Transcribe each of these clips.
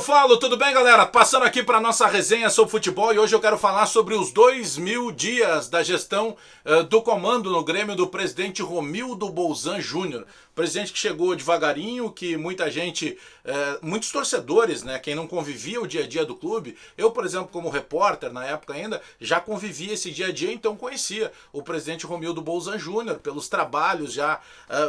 eu falo, tudo bem, galera? Passando aqui para nossa resenha sobre futebol e hoje eu quero falar sobre os 2000 dias da gestão do comando no Grêmio do presidente Romildo Bolzan Júnior. Presidente que chegou devagarinho, que muita gente, muitos torcedores, né, quem não convivia o dia a dia do clube, eu, por exemplo, como repórter na época ainda, já convivia esse dia a dia, então conhecia o presidente Romildo Bolzan Júnior pelos trabalhos já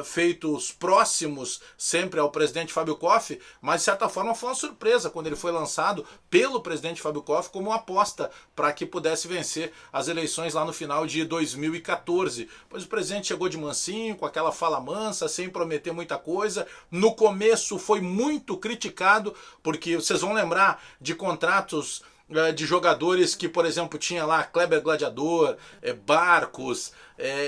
feitos próximos sempre ao presidente Fábio Koff, mas de certa forma foi uma surpresa quando ele foi lançado pelo presidente Fábio Koff como uma aposta para que pudesse vencer as eleições lá no final de 2014. Pois o presidente chegou de mansinho, com aquela fala mansa, sem prometer muita coisa. No começo foi muito criticado, porque vocês vão lembrar de contratos de jogadores que, por exemplo, tinha lá Kleber Gladiador, Barcos,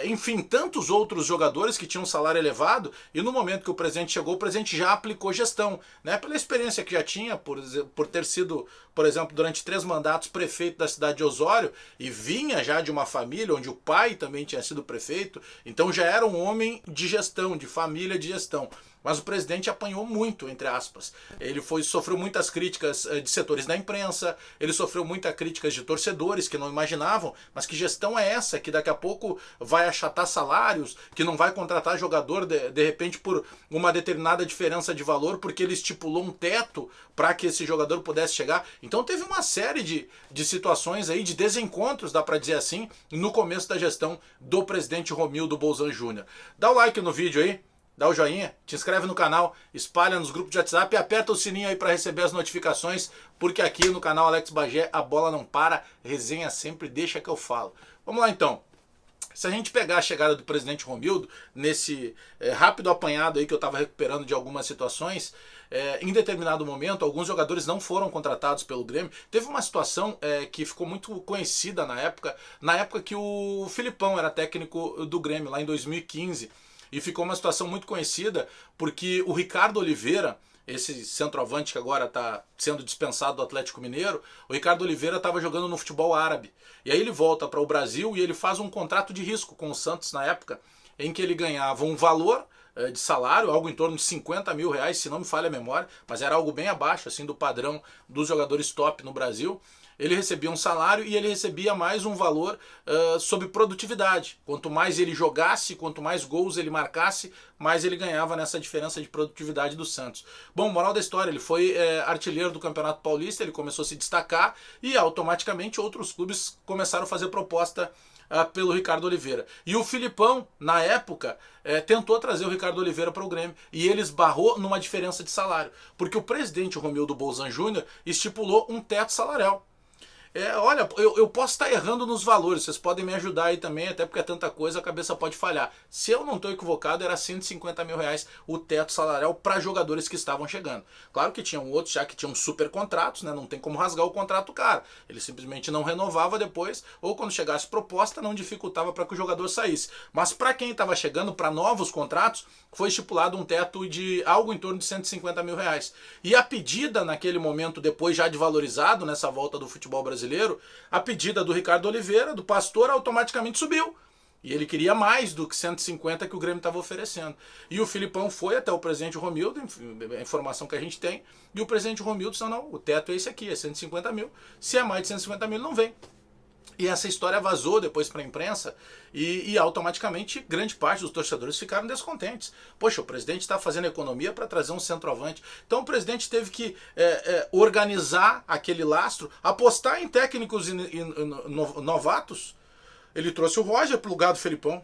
enfim, tantos outros jogadores que tinham um salário elevado, e no momento que o presidente chegou, o presidente já aplicou gestão, né? Pela experiência que já tinha, por ter sido, por exemplo, durante 3 mandatos prefeito da cidade de Osório, e vinha já de uma família onde o pai também tinha sido prefeito, então já era um homem de gestão, de família de gestão. Mas o presidente apanhou muito, entre aspas. Ele sofreu muitas críticas de setores da imprensa, ele sofreu muitas críticas de torcedores que não imaginavam, mas que gestão é essa, que daqui a pouco vai achatar salários, que não vai contratar jogador de repente por uma determinada diferença de valor, porque ele estipulou um teto para que esse jogador pudesse chegar. Então teve uma série de situações aí, de desencontros, dá para dizer assim, no começo da gestão do presidente Romildo Bolzan Júnior. Dá o like no vídeo aí, dá o joinha, te inscreve no canal, espalha nos grupos de WhatsApp e aperta o sininho aí para receber as notificações, porque aqui no canal Alex Bagé a bola não para, resenha sempre, deixa que eu falo. Vamos lá então. Se a gente pegar a chegada do presidente Romildo, nesse rápido apanhado aí que eu estava recuperando de algumas situações, em determinado momento, alguns jogadores não foram contratados pelo Grêmio. Teve uma situação que ficou muito conhecida na época que o Filipão era técnico do Grêmio, lá em 2015. E ficou uma situação muito conhecida porque o Ricardo Oliveira, esse centroavante que agora está sendo dispensado do Atlético Mineiro, o Ricardo Oliveira estava jogando no futebol árabe. E aí ele volta para o Brasil e ele faz um contrato de risco com o Santos na época, em que ele ganhava um valor de salário, algo em torno de 50 mil reais, se não me falha a memória, mas era algo bem abaixo assim do padrão dos jogadores top no Brasil. Ele recebia um salário e ele recebia mais um valor sobre produtividade. Quanto mais ele jogasse, quanto mais gols ele marcasse, mais ele ganhava nessa diferença de produtividade do Santos. Bom, moral da história, ele foi artilheiro do Campeonato Paulista, ele começou a se destacar e automaticamente outros clubes começaram a fazer proposta pelo Ricardo Oliveira. E o Filipão, na época, tentou trazer o Ricardo Oliveira para o Grêmio e ele esbarrou numa diferença de salário, porque o presidente Romildo Bolzan Júnior estipulou um teto salarial. Olha, eu posso estar errando nos valores, vocês podem me ajudar aí também, até porque é tanta coisa, a cabeça pode falhar. Se eu não estou equivocado, era 150 mil reais o teto salarial para jogadores que estavam chegando. Claro que tinham outros já que tinham super contratos, né? Não tem como rasgar o contrato do cara. Ele simplesmente não renovava depois, ou quando chegasse proposta, não dificultava para que o jogador saísse. Mas para quem estava chegando, para novos contratos, foi estipulado um teto de algo em torno de 150 mil reais. E a pedida naquele momento, depois já de valorizado, nessa volta do futebol brasileiro, a pedida do Ricardo Oliveira, do Pastor, automaticamente subiu. E ele queria mais do que 150 que o Grêmio estava oferecendo. E o Filipão foi até o presidente Romildo, a informação que a gente tem, e o presidente Romildo disse, não, o teto é esse aqui, é 150 mil. Se é mais de 150 mil, não vem. E essa história vazou depois para a imprensa e automaticamente grande parte dos torcedores ficaram descontentes. Poxa, o presidente está fazendo economia para trazer um centroavante. Então o presidente teve que organizar aquele lastro, apostar em técnicos novatos. Ele trouxe o Roger para o lugar do Felipão.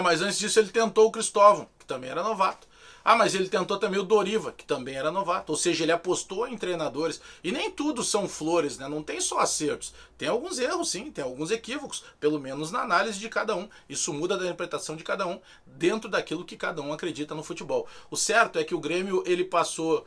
Mas antes disso ele tentou o Cristóvão, que também era novato. Mas ele tentou também o Doriva, que também era novato. Ou seja, ele apostou em treinadores. E nem tudo são flores, né? Não tem só acertos. Tem alguns erros, sim, tem alguns equívocos, pelo menos na análise de cada um. Isso muda da interpretação de cada um, dentro daquilo que cada um acredita no futebol. O certo é que o Grêmio ele passou,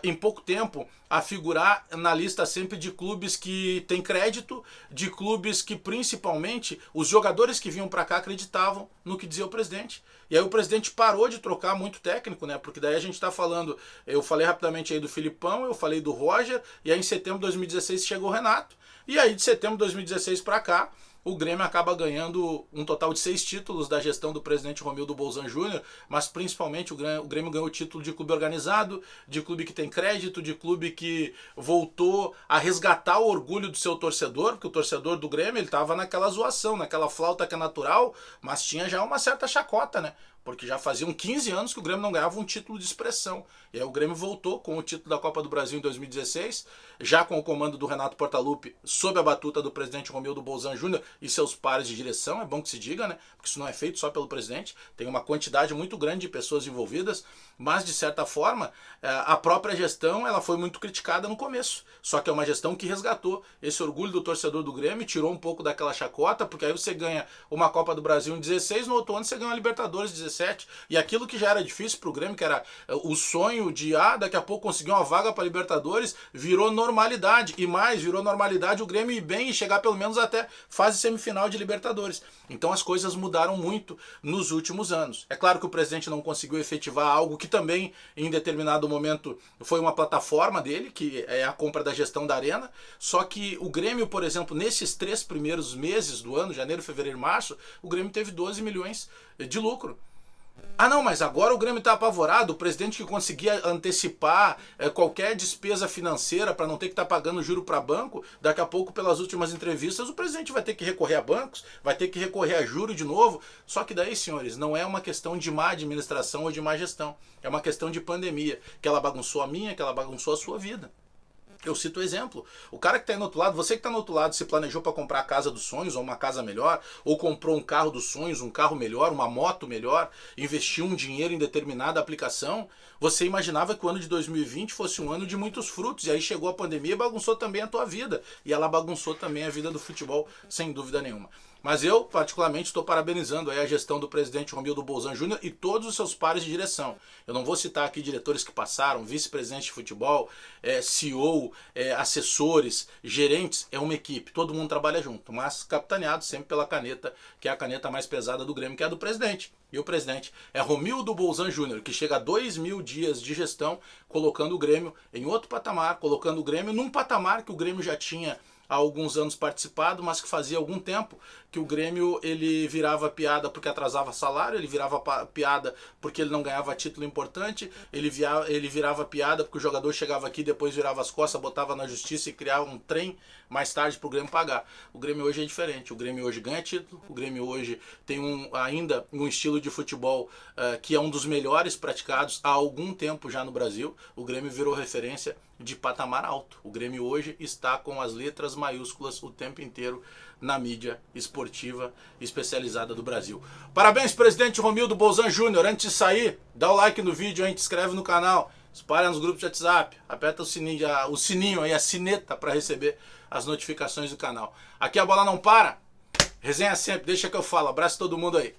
em pouco tempo, a figurar na lista sempre de clubes que têm crédito, de clubes que principalmente os jogadores que vinham para cá acreditavam no que dizia o presidente. E aí o presidente parou de trocar muito técnico, né? Porque daí a gente está falando, eu falei rapidamente aí do Filipão, eu falei do Roger, e aí em setembro de 2016 chegou o Renato. E aí de setembro de 2016 para cá, o Grêmio acaba ganhando um total de 6 títulos da gestão do presidente Romildo Bolzan Júnior, mas principalmente o Grêmio ganhou o título de clube organizado, de clube que tem crédito, de clube que voltou a resgatar o orgulho do seu torcedor, porque o torcedor do Grêmio ele estava naquela zoação, naquela flauta que é natural, mas tinha já uma certa chacota, né? Porque já faziam 15 anos que o Grêmio não ganhava um título de expressão. E aí o Grêmio voltou com o título da Copa do Brasil em 2016, já com o comando do Renato Portaluppi, sob a batuta do presidente Romildo Bolzan Júnior e seus pares de direção, é bom que se diga, né? Porque isso não é feito só pelo presidente, tem uma quantidade muito grande de pessoas envolvidas, mas de certa forma, a própria gestão ela foi muito criticada no começo. Só que é uma gestão que resgatou esse orgulho do torcedor do Grêmio, tirou um pouco daquela chacota, porque aí você ganha uma Copa do Brasil em 16, no outro ano você ganha uma Libertadores em 17, e aquilo que já era difícil pro Grêmio, que era o sonho de, daqui a pouco conseguir uma vaga para Libertadores, virou normalidade, e mais, virou normalidade o Grêmio ir bem e chegar pelo menos até fase semifinal de Libertadores. Então as coisas mudaram muito nos últimos anos. É claro que o presidente não conseguiu efetivar algo que também, em determinado momento, foi uma plataforma dele, que é a compra da gestão da Arena, só que o Grêmio, por exemplo, nesses 3 primeiros meses do ano, janeiro, fevereiro e março, o Grêmio teve 12 milhões de lucro. Não, mas agora o Grêmio está apavorado, o presidente que conseguia antecipar qualquer despesa financeira para não ter que estar pagando juro para banco, daqui a pouco, pelas últimas entrevistas, o presidente vai ter que recorrer a bancos, vai ter que recorrer a juro de novo. Só que daí, senhores, não é uma questão de má administração ou de má gestão, é uma questão de pandemia, que ela bagunçou a minha, que ela bagunçou a sua vida. Eu cito o exemplo. O cara que está aí no outro lado, você que está no outro lado, se planejou para comprar a casa dos sonhos, ou uma casa melhor, ou comprou um carro dos sonhos, um carro melhor, uma moto melhor, investiu um dinheiro em determinada aplicação, você imaginava que o ano de 2020 fosse um ano de muitos frutos, e aí chegou a pandemia e bagunçou também a tua vida. E ela bagunçou também a vida do futebol, sem dúvida nenhuma. Mas eu, particularmente, estou parabenizando aí a gestão do presidente Romildo Bolzan Júnior e todos os seus pares de direção. Eu não vou citar aqui diretores que passaram, vice-presidente de futebol, CEO, assessores, gerentes, é uma equipe, todo mundo trabalha junto, mas capitaneado sempre pela caneta, que é a caneta mais pesada do Grêmio, que é a do presidente. E o presidente é Romildo Bolzan Júnior, que chega a 2.000 dias de gestão, colocando o Grêmio em outro patamar, colocando o Grêmio num patamar que o Grêmio já tinha há alguns anos participado, mas que fazia algum tempo que o Grêmio ele virava piada porque atrasava salário, ele virava piada porque ele não ganhava título importante, ele virava piada porque o jogador chegava aqui, depois virava as costas, botava na justiça e criava um trem mais tarde para o Grêmio pagar. O Grêmio hoje é diferente, o Grêmio hoje ganha título, o Grêmio hoje tem ainda um estilo de futebol que é um dos melhores praticados há algum tempo já no Brasil. O Grêmio virou referência de patamar alto. O Grêmio hoje está com as letras maiúsculas o tempo inteiro na mídia esportiva especializada do Brasil. Parabéns, presidente Romildo Bolzan Júnior. Antes de sair, dá o like no vídeo, hein? Te inscreve no canal, espalha nos grupos de WhatsApp, aperta o sininho aí, a sineta, para receber as notificações do canal. Aqui a bola não para, resenha sempre, deixa que eu falo. Abraço a todo mundo aí.